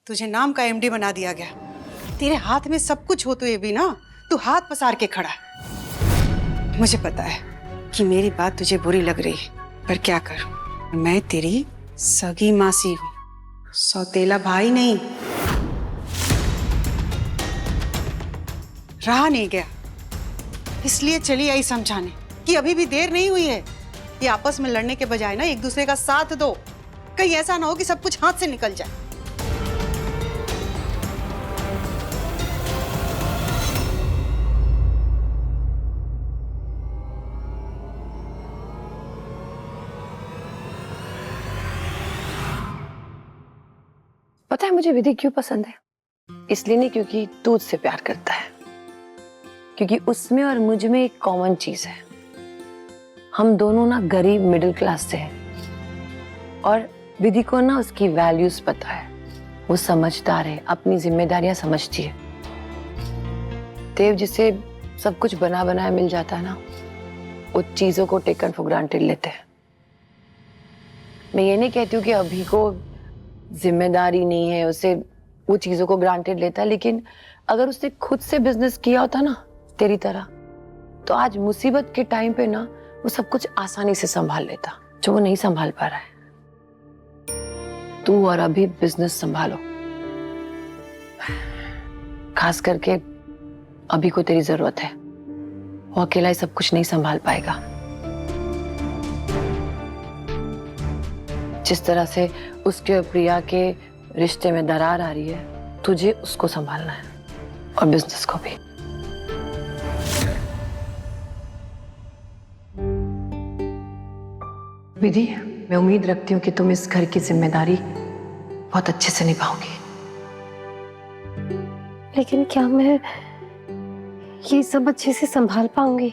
तुझे नाम का एमडी बना दिया गया। तेरे हाथ में सब कुछ हो तो ये भी ना तू हाथ पसार के खड़ा है। मुझे पता है कि मेरी बात तुझे बुरी लग रही है, पर क्या करूं, मैं तेरी सगी मासी हूं, सौतेला भाई नहीं। रहा नहीं गया, इसलिए चली आई समझाने कि अभी भी देर नहीं हुई है। ये आपस में लड़ने के बजाय ना एक दूसरे का साथ दो, कहीं ऐसा ना हो कि सब कुछ हाथ से निकल जाए। पता है मुझे विधि क्यों पसंद है? इसलिए नहीं क्योंकि तू उससे प्यार करता है, क्योंकि उसमें और मुझ में एक कॉमन चीज है। हम दोनों ना गरीब मिडिल क्लास से हैं और विधि को ना उसकी वैल्यूज पता है। वो समझदार है, अपनी जिम्मेदारियां समझती है। देव जिसे सब कुछ बना बनाया मिल जाता है ना, वो चीजों को टेकन फॉर ग्रांटेड लेते हैं। मैं ये नहीं कहती हूँ कि अभी को जिम्मेदारी नहीं है, उसे वो चीजों को ग्रांटेड लेता है, लेकिन अगर उसने खुद से बिजनेस किया होता ना तेरी तरह, तो आज मुसीबत के टाइम पे ना वो सब कुछ आसानी से संभाल लेता, जो वो नहीं संभाल पा रहा है। तू और अभी बिजनेस संभालो, खास करके अभी को तेरी जरूरत है। वो अकेला ही सब कुछ नहीं संभाल पाएगा। जिस तरह से उसके और प्रिया के रिश्ते में दरार आ रही है, तुझे उसको संभालना है और बिजनेस को भी। विधि, मैं उम्मीद रखती हूँ कि तुम इस घर की जिम्मेदारी बहुत अच्छे से निभाओगी। लेकिन क्या मैं ये सब अच्छे से संभाल पाऊंगी?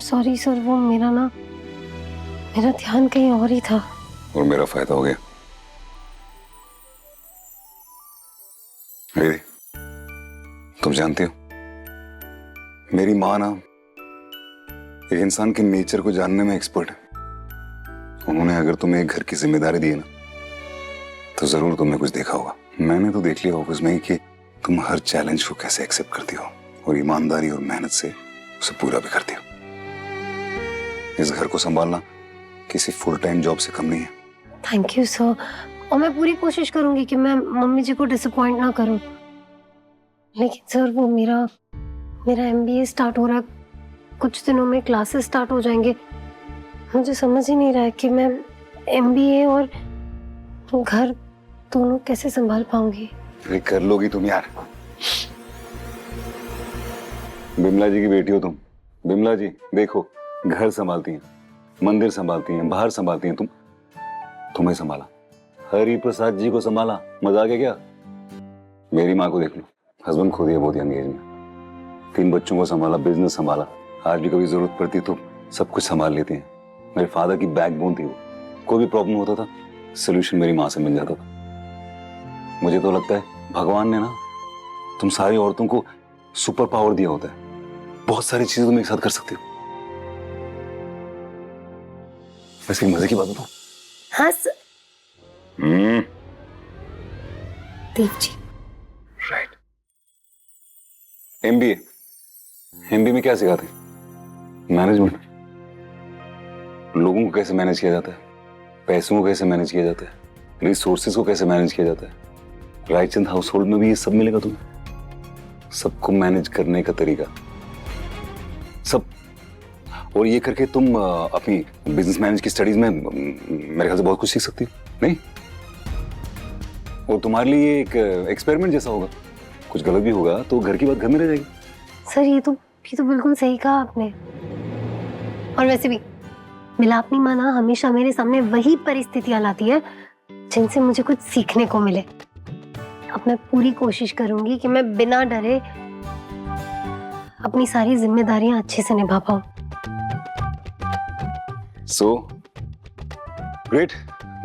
सॉरी सर, वो मेरा ध्यान कहीं और ही था। और मेरा फायदा हो गया। दीदी, तुम जानती हो मेरी माँ ना एक इंसान के नेचर को जानने में एक्सपर्ट है। उन्होंने अगर तुम्हें एक घर की जिम्मेदारी दी है ना, तो जरूर तुमने कुछ देखा होगा। मैंने तो देख लिया ऑफिस में ही कि तुम हर चैलेंज को कैसे एक्सेप्ट करती हो और ईमानदारी और मेहनत से उसे पूरा भी करती हो। इस घर को संभालना किसी फुल टाइम जॉब से कम नहीं है। थैंक यू सर, और मैं पूरी कोशिश करूंगी कि मैं मम्मी जी को डिसअपॉइंट ना करूं। लेकिन सर, वो मेरा एमबीए स्टार्ट हो रहा है, कुछ दिनों में क्लासेस स्टार्ट हो जाएंगे। मुझे समझ ही नहीं रहा है कि मैं एमबीए और घर दोनों कैसे संभाल पाऊंगी। अरे कर लोगी तुम यार। बिमला जी की बेटी हो तुम। बिमला जी देखो, घर संभालती हैं, मंदिर संभालती हैं, बाहर संभालती हैं। तुम्हें संभाला, हरि प्रसाद जी को संभाला, मजाक है क्या? मेरी माँ को देख लो, हस्बैंड खो दिया बहुत यंग एज में, 3 बच्चों को संभाला, बिजनेस संभाला। आज भी कभी जरूरत पड़ती तो सब कुछ संभाल लेते हैं। मेरे फादर की बैकबोन थी वो। कोई भी प्रॉब्लम होता था, सोल्यूशन मेरी माँ से मिल जाता था। मुझे तो लगता है भगवान ने ना तुम सारी औरतों को सुपर पावर दिया होता है। बहुत सारी चीजें तुम एक साथ कर सकती हो। वैसे मजे की बात बताऊं? हाँ sir. Dev ji. Right. MBA, MBA में क्या सिखाते? मैनेजमेंट। लोगों को कैसे मैनेज किया जाता है, पैसों को कैसे मैनेज किया जाता है, रिसोर्सेज को कैसे मैनेज किया जाता है। रायचंद हाउस होल्ड में भी ये सब मिलेगा तुम्हें, सबको मैनेज करने का तरीका सब। और ये करके तुम अपनी बिजनेस मैनेज की स्टडीज में मेरे ख्याल से बहुत कुछ सीख सकती हो, नहीं? और तुम्हारे लिए ये एक एक्सपेरिमेंट जैसा होगा, कुछ गलत भी होगा तो घर की बात घर में रह जाएगी। सर ये तो बिल्कुल सही कहा आपने। और वैसे भी मिलापनी माँ ना हमेशा मेरे सामने वही परिस्थितियां लाती है जिनसे मुझे कुछ सीखने को मिले। अब मैं पूरी कोशिश करूंगी कि मैं बिना डरे अपनी सारी जिम्मेदारियां अच्छे से निभा पाऊं। So, great,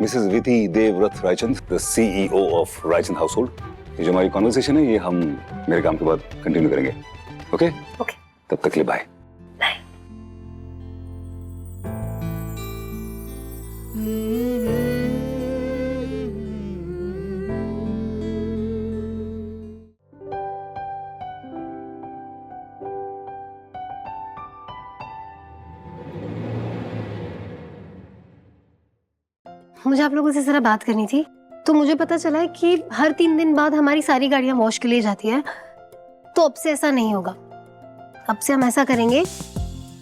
Mrs. Vidhi Devrat Raichand, the CEO of Raichand Household. ये जो हमारी कॉन्वर्सेशन है ये हम मेरे काम के बाद कंटिन्यू करेंगे, ओके? ओके। तब तक के लिए बाय। बाय। मुझे आप लोगों से जरा बात करनी थी। तो मुझे पता चला है कि हर 3 दिन बाद हमारी सारी गाड़ियां वॉश के लिए जाती है। तो अब से ऐसा नहीं होगा। अब से हम ऐसा करेंगे,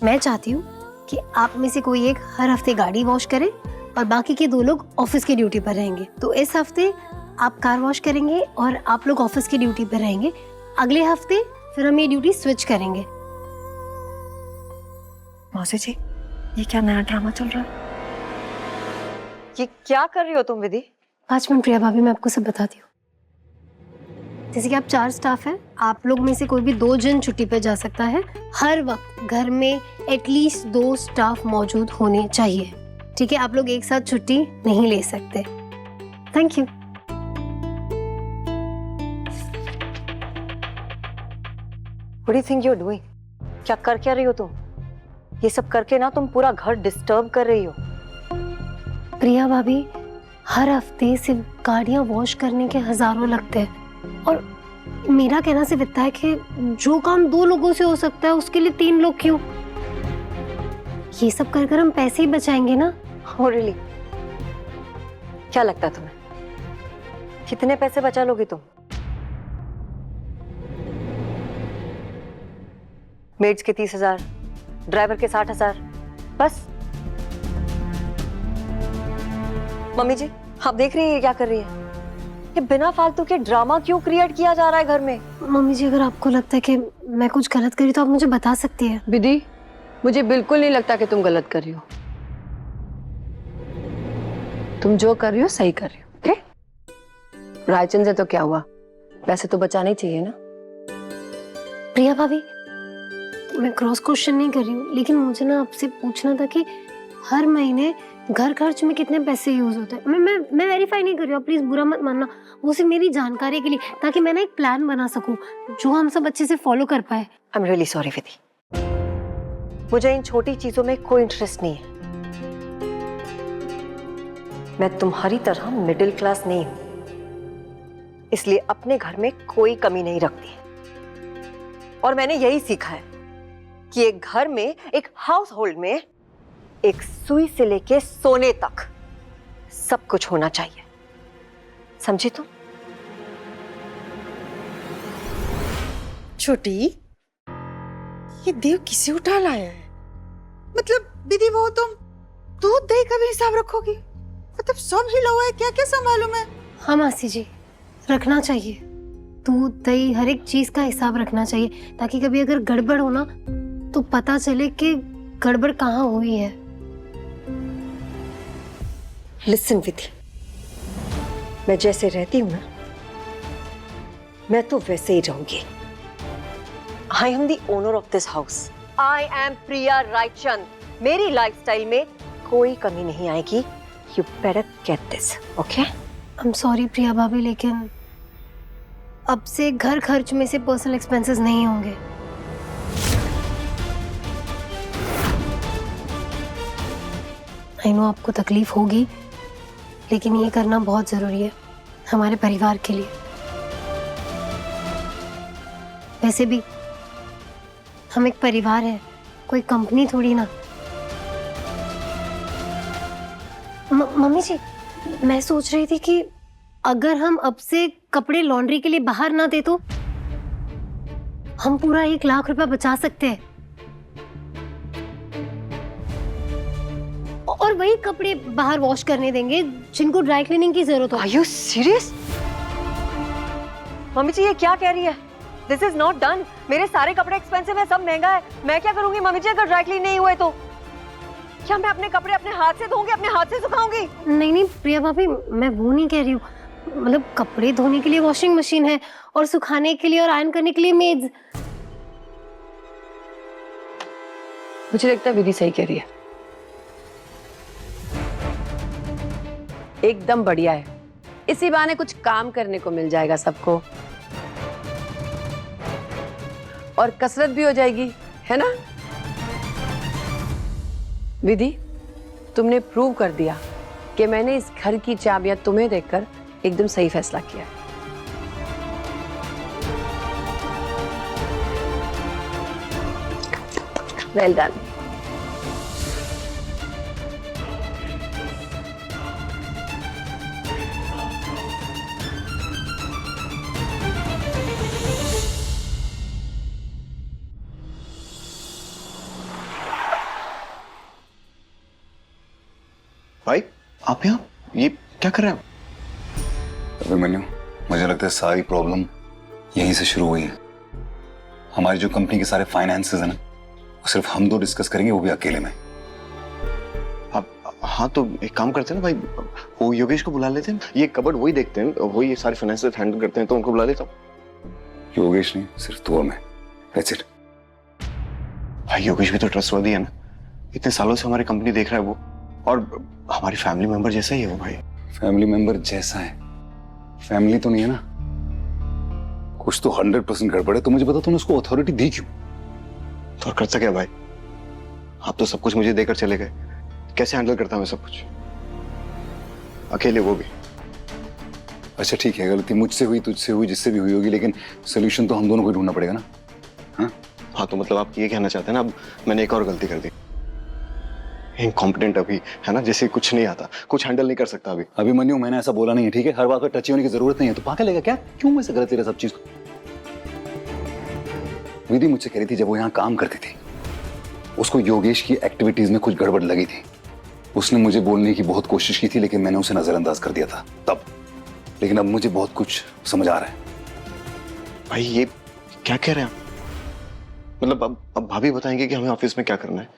मैं चाहती हूँ कि आप में से कोई एक हर हफ्ते गाड़ी वॉश करे और बाकी के 2 लोग ऑफिस की ड्यूटी पर रहेंगे। तो इस हफ्ते आप कार वॉश करेंगे और आप लोग ऑफिस की ड्यूटी पर रहेंगे। अगले हफ्ते फिर हम ये ड्यूटी स्विच करेंगे। मौसी जी, ये क्या नया ड्रामा चल रहा है? ये क्या कर रही हो तुम विधि? 5 मिनट प्रिया भाभी, मैं आपको सब बताती हूँ। जैसे कि आप 4 स्टाफ हैं, आप लोग में से कोई भी 2 जन छुट्टी पे जा सकता है। हर वक्त घर में एटलीस्ट 2 स्टाफ मौजूद होने चाहिए, ठीक है? आप लोग एक साथ छुट्टी नहीं ले सकते। Thank you. What do you think you're doing? क्या कर क्या रही हो तुम? ये सब करके ना तुम पूरा घर डिस्टर्ब कर रही हो। प्रिया भाभी, हर हफ्ते सिर्फ गाड़ियां वॉश करने के हजारों लगते हैं और मेरा कहना सिर्फ इतना है कि जो काम 2 लोगों से हो सकता है उसके लिए 3 लोग क्यों? ये सब कर हम पैसे ही बचाएंगे ना। Oh really? क्या लगता है तुम्हें कितने पैसे बचा लोगी तुम? मेड्स के 30,000, ड्राइवर के 60,000, बस। मम्मी जी, आप देख रही है क्या कर रही है? ये बिना फालतू के ड्रामा क्यों क्रिएट किया जा रहा है घर में? मम्मी जी, अगर आपको लगता है कि मैं कुछ गलत करी तो आप मुझे बता सकती हैं। विधि, मुझे बिल्कुल नहीं लगता कि तुम गलत कर रही हो। तुम जो कर रही हो सही कर रही हो, ओके? रायचंद से तो क्या हुआ, पैसे तो बचाने ही चाहिए ना। प्रिया भाभी, मैं क्रॉस क्वेश्चन नहीं कर रही हूँ, लेकिन मुझे ना आपसे पूछना था कि हर महीने घर खर्च में कितने पैसे यूज होते हैं। मैं वेरीफाई नहीं कर रही हूँ, प्लीज बुरा मत मानना। वो सिर्फ मेरी जानकारी के लिए, ताकि मैं ना एक प्लान बना सकूं जो हम सब अच्छे से फॉलो कर पाए। आई एम रियली सॉरी विधि, मुझे इन छोटी चीजों में कोई इंटरेस्ट नहीं है। मैं तुम्हारी तरह मिडिल क्लास नहीं हूं, इसलिए अपने घर में कोई कमी नहीं रखती। और मैंने यही सीखा है कि एक घर में, एक हाउस होल्ड में, एक सुई से लेके सोने तक सब कुछ होना चाहिए। समझी तुम? छोटी, ये देव किसे उठा लाया है? मतलब विधि, वो तुम दूध दही का भी हिसाब रखोगी? मतलब सब हिला हुआ है, क्या क्या संभालूं मैं? हाँ मासी जी, रखना चाहिए। दूध दही हर एक चीज का हिसाब रखना चाहिए, ताकि कभी अगर गड़बड़ हो ना तो पता चले कि गड़बड़ कहाँ हुई है। लिसन विधि, मैं जैसे रहती हूं ना, मैं तो वैसे ही रहूंगी। I am the owner of this house. I am Priya Raichand. मेरी लाइफस्टाइल में कोई कमी नहीं आएगी। You better get this, okay? I am sorry Priya भाभी, लेकिन अब से घर खर्च में से पर्सनल एक्सपेंसेस नहीं होंगे। आई नो आपको तकलीफ होगी, लेकिन ये करना बहुत जरूरी है हमारे परिवार के लिए। वैसे भी हम एक परिवार है, कोई कंपनी थोड़ी ना। मम्मी जी, मैं सोच रही थी कि अगर हम अब से कपड़े लॉन्ड्री के लिए बाहर ना दे तो हम पूरा 1 लाख रुपया बचा सकते हैं, और वही कपड़े बाहर वॉश करने देंगे जिनको ड्राई क्लीनिंग की जरूरत हो। Are you serious? Mummy ji ये क्या कह रही है? This is not done. मेरे सारे कपड़े एक्सपेंसिव है, सब महंगा है। मैं क्या करूंगी मम्मी जी अगर ड्राई क्लीन नहीं हुए तो? क्या मैं अपने कपड़े अपने हाथ से धोऊंगी, अपने हाथ से सुखाऊंगी? नहीं नहीं प्रिया भाभी, मैं वो नहीं कह रही हूँ। मतलब कपड़े धोने के लिए वॉशिंग मशीन है और सुखाने के लिए और आयरन करने के लिए मेड्स। मुझे लगता है विधि सही कह रही है, एकदम बढ़िया है। इसी बहाने कुछ काम करने को मिल जाएगा सबको, और कसरत भी हो जाएगी, है ना? विधि, तुमने प्रूव कर दिया कि मैंने इस घर की चाबियां तुम्हें देकर एकदम सही फैसला किया है। Well done. भाई आप यहाँ ये क्या कर रहे हैं? अभिमन्यु, मुझे लगता है सारी प्रॉब्लम यहीं से शुरू हुई है। हमारी जो कंपनी के सारे फाइनेंसेस है ना, वो सिर्फ हम दो डिस्कस करेंगे, वो भी अकेले में। आप हाँ तो एक काम करते हैं ना भाई, वो योगेश को बुला लेते हैं, ये कबर्ड वही देखते हैं, वही ये सारे फाइनेंस हैंडल करते हैं, तो उनको बुला लेता हूँ। योगेश नहीं, सिर्फ तू और मैं। That's it। भाई योगेश भी तो ट्रस्टवर्दी है ना, इतने सालों से हमारी कंपनी देख रहा है वो, और हमारी फैमिली मेंबर जैसा ही है वो भाई। फैमिली मेंबर जैसा है? फैमिली तो नहीं है ना, कुछ तो 100% गड़बड़ है। तो मुझे बता, तूने उसको अथॉरिटी दी क्यों? तो और करता क्या भाई, आप तो सब कुछ मुझे देकर चले गए, कैसे हैंडल करता मैं सब कुछ अकेले, वो भी। अच्छा ठीक है, गलती मुझसे हुई, तुझसे हुई, जिससे भी हुई होगी, लेकिन सोल्यूशन तो हम दोनों को ढूंढना पड़ेगा ना। हाँ तो मतलब आप ये कहना चाहते हैं ना, अब मैंने एक और गलती कर दी, इनकॉम्पिटेंट अभी है ना, जैसे कुछ नहीं आता, कुछ हैंडल नहीं कर सकता अभी। अभिमन्यु, मैंने ऐसा बोला नहीं है, ठीक है? हर बात पर टची होने की जरूरत नहीं है। तो पागल है क्या? क्यों ऐसे गलत ले रहा सब चीज को? विधि मुझसे कह रही थी जब वो यहाँ काम करती थी, उसको योगेश की एक्टिविटीज में कुछ गड़बड़ लगी थी। उसने मुझे बोलने की बहुत कोशिश की थी, लेकिन मैंने उसे नजरअंदाज कर दिया था तब। लेकिन अब मुझे बहुत कुछ समझ आ रहा है। भाई ये क्या कह रहे हैं आप? मतलब अब भाभी बताएंगे कि हमें ऑफिस में क्या करना है?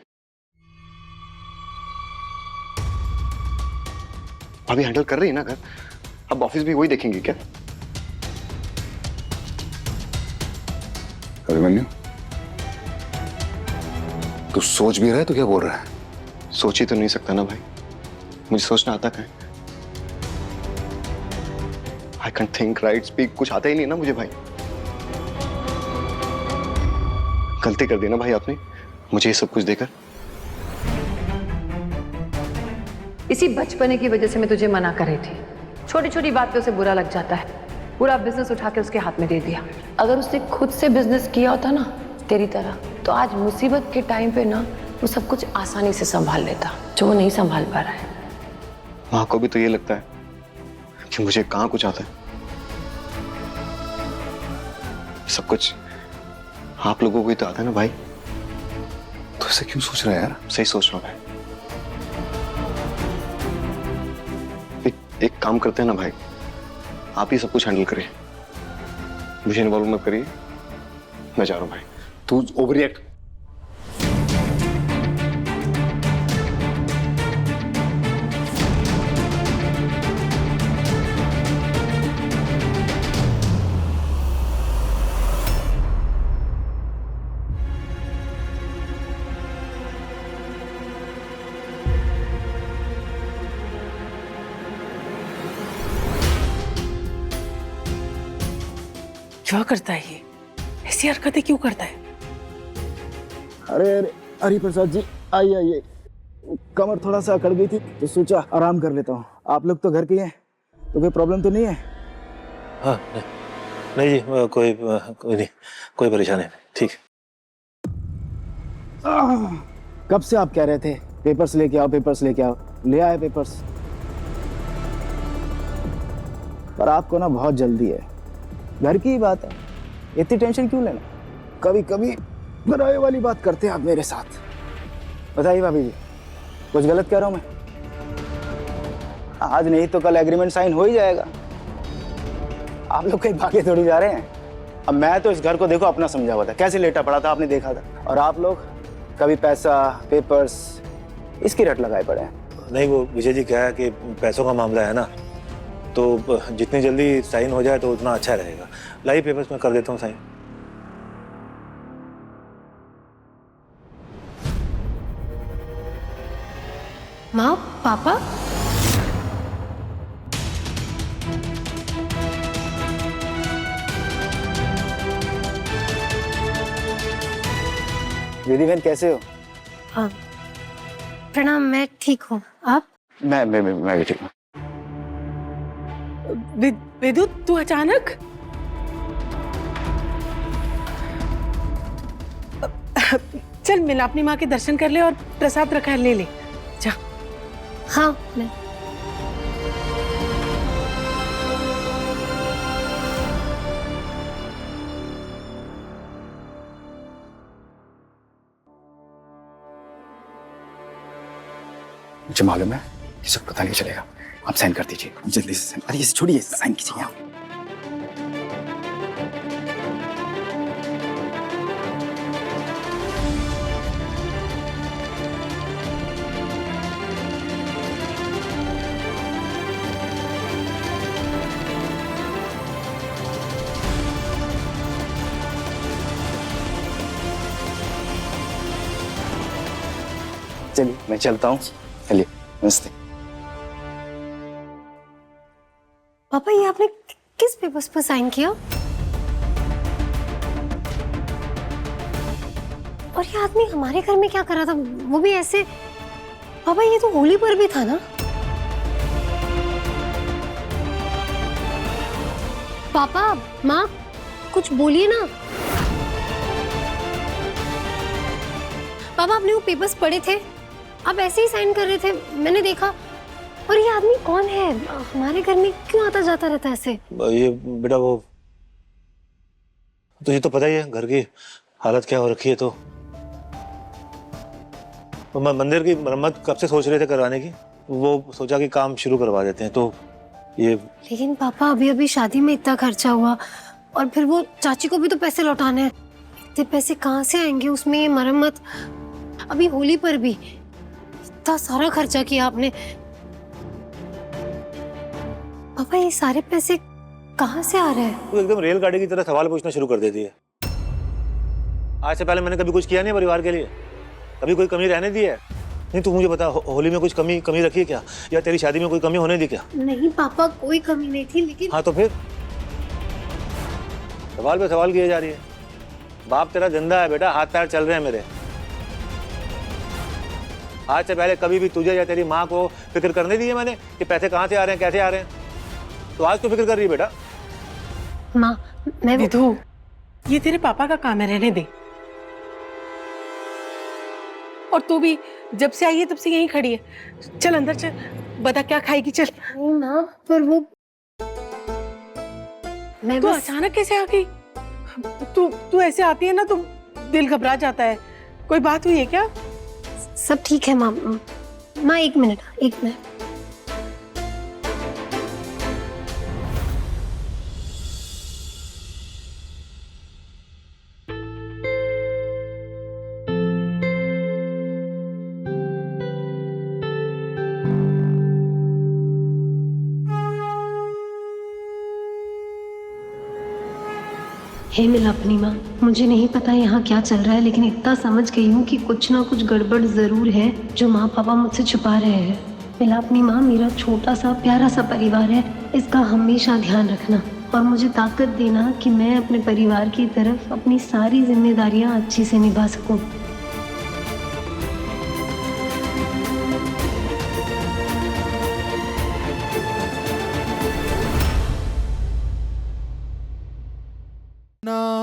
भाभी हैंडल कर रही है ना घर, अब ऑफिस भी वही देखेंगे क्या? अभिमन्यु, तू सोच भी रहा है तो क्या बोल रहा है? सोच ही तो नहीं सकता ना भाई, मुझे सोचना आता है। I can think, right, speak, कुछ आता ही नहीं ना मुझे भाई। गलती कर दी ना भाई आपने मुझे ये सब कुछ देकर। इसी बचपने की वजह से मैं तुझे मना कर रही थी। छोटी छोटी बात पे उसे बुरा लग जाता है, पूरा बिजनेस उठा के उसके हाथ में दे दिया। अगर उसने खुद से बिजनेस किया होता ना तेरी तरह, तो आज मुसीबत के टाइम पे ना वो सब कुछ आसानी से संभाल लेता, जो वो नहीं संभाल पा रहा है। माँ को भी तो ये लगता है कि मुझे कहाँ कुछ आता है, सब कुछ आप लोगों को ही तो आता है ना भाई। तो ऐसे क्यों सोच रहा है यार? सही सोच रहा हूँ भाई। एक काम करते हैं ना भाई, आप ही सब कुछ हैंडल करिए, मुझे इन्वॉल्व मत करिए, मैं जा रहा हूँ भाई। तू ओवर रिएक्ट। क्या करता है ये? ऐसी हरकतें क्यों करता है? अरे अरे हरि प्रसाद जी, आइए आइए। कमर थोड़ा सा अकड़ गई थी तो सोचा आराम कर लेता हूँ। आप लोग तो घर के ही हैं, तो कोई प्रॉब्लम तो नहीं है? हाँ नहीं, नहीं जी, कोई नहीं, कोई परेशानी नहीं, ठीक है। कब से आप कह रहे थे पेपर्स लेके आओ, पेपर्स लेके आओ, ले आए पेपर्स। पर आपको ना बहुत जल्दी है, घर की ही बात है, इतनी टेंशन क्यों लेना। कभी कभी बुराई वाली बात करते हैं आप मेरे साथ। बताइए भाभी जी, कुछ गलत कह रहा हूं मैं? आज नहीं तो कल एग्रीमेंट साइन हो ही जाएगा। आप लोग कहीं भागे थोड़ी जा रहे हैं। अब मैं तो इस घर को देखो अपना समझा हुआ था, कैसे लेटा पड़ा था आपने देखा था, और आप लोग कभी पैसा, पेपर्स, इसकी रट लगाए पड़े हैं। नहीं, वो विजय जी क्या है कि पैसों का मामला है ना, तो जितनी जल्दी साइन हो जाए तो उतना अच्छा रहेगा। लाइए पेपर्स में कर देता हूँ साइन। माँ, पापा, दीदी बहन कैसे हो? हाँ प्रणाम, मैं ठीक हूँ। आप? मैं भी ठीक हूँ। विदु, तू अचानक? चल मिला अपनी माँ के दर्शन कर ले और प्रसाद रखा है, ले ले जा। हाँ मैं। मुझे मालूम है किसी को पता नहीं चलेगा। आप साइन कर दीजिए जल्दी से। अरे इसे छोड़िए, साइन कीजिए आप। चलिए मैं चलता हूँ। चलिए, नमस्ते। पापा, ये आपने किस पेपर्स पर साइन किया? और ये आदमी हमारे घर में क्या कर रहा था, वो भी ऐसे? पापा, ये तो होली पर भी था ना? पापा, माँ, कुछ बोलिए ना। पापा, आपने वो पेपर्स पढ़े थे? आप ऐसे ही साइन कर रहे थे, मैंने देखा। और ये आदमी कौन है? हमारे घर में क्यों आता जाता रहता है ऐसे? ये बेटा, वो तुझे तो पता ही है घर की हालत क्या हो रखी है। तो मंदिर की मरम्मत कब से सोच रहे थे करवाने की, वो सोचा कि काम शुरू करवा देते हैं। तो ये लेकिन पापा, अभी अभी शादी में इतना खर्चा हुआ, और फिर वो चाची को भी तो पैसे लौटाने हैं। इतने पैसे कहाँ से आएंगे? उसमें ये मरम्मत, अभी होली पर भी इतना सारा खर्चा किया आपने। पापा, ये सारे पैसे कहाँ से आ रहे हैं? तू एकदम रेलगाड़ी की तरह सवाल पूछना शुरू कर देती है। आज से पहले मैंने कभी कुछ किया नहीं परिवार के लिए, कभी कोई कमी रहने दी है? नहीं, तू मुझे बता, होली में कुछ कमी रखी है क्या, या तेरी शादी में कोई कमी होने दी क्या? नहीं पापा, कोई कमी नहीं थी, लेकिन हाँ तो फिर सवाल पे सवाल किए जा रही है। बाप तेरा जिंदा है बेटा, हाथ पैर चल रहे हैं मेरे। आज से पहले कभी भी तुझे या तेरी माँ को फिक्र करने दी है मैंने कि पैसे कहाँ से आ रहे हैं, कैसे आ रहे हैं? तो आज तो फिक्र कर रही है बेटा। माँ, मैं विधु, ये तेरे पापा का काम है, रहने दे। और तू भी जब से आई है तब से यहीं खड़ी है। चल अंदर चल, बता क्या खाएगी, चल। नहीं माँ, पर वो मैं तू बस अचानक कैसे आ गई? तू ऐसे आती है ना तो दिल घबरा जाता है। कोई बात हुई है क्या? सब ठीक है माँ। माँ, एक मिनट। हे मिला अपनी माँ, मुझे नहीं पता यहाँ क्या चल रहा है, लेकिन इतना समझ गई हूँ कि कुछ ना कुछ गड़बड़ जरूर है जो माँ पापा मुझसे छुपा रहे हैं। मिला अपनी माँ, मेरा छोटा सा प्यारा सा परिवार है, इसका हमेशा ध्यान रखना और मुझे ताकत देना कि मैं अपने परिवार की तरफ अपनी सारी जिम्मेदारियाँ अच्छी से निभा सकूँ। ना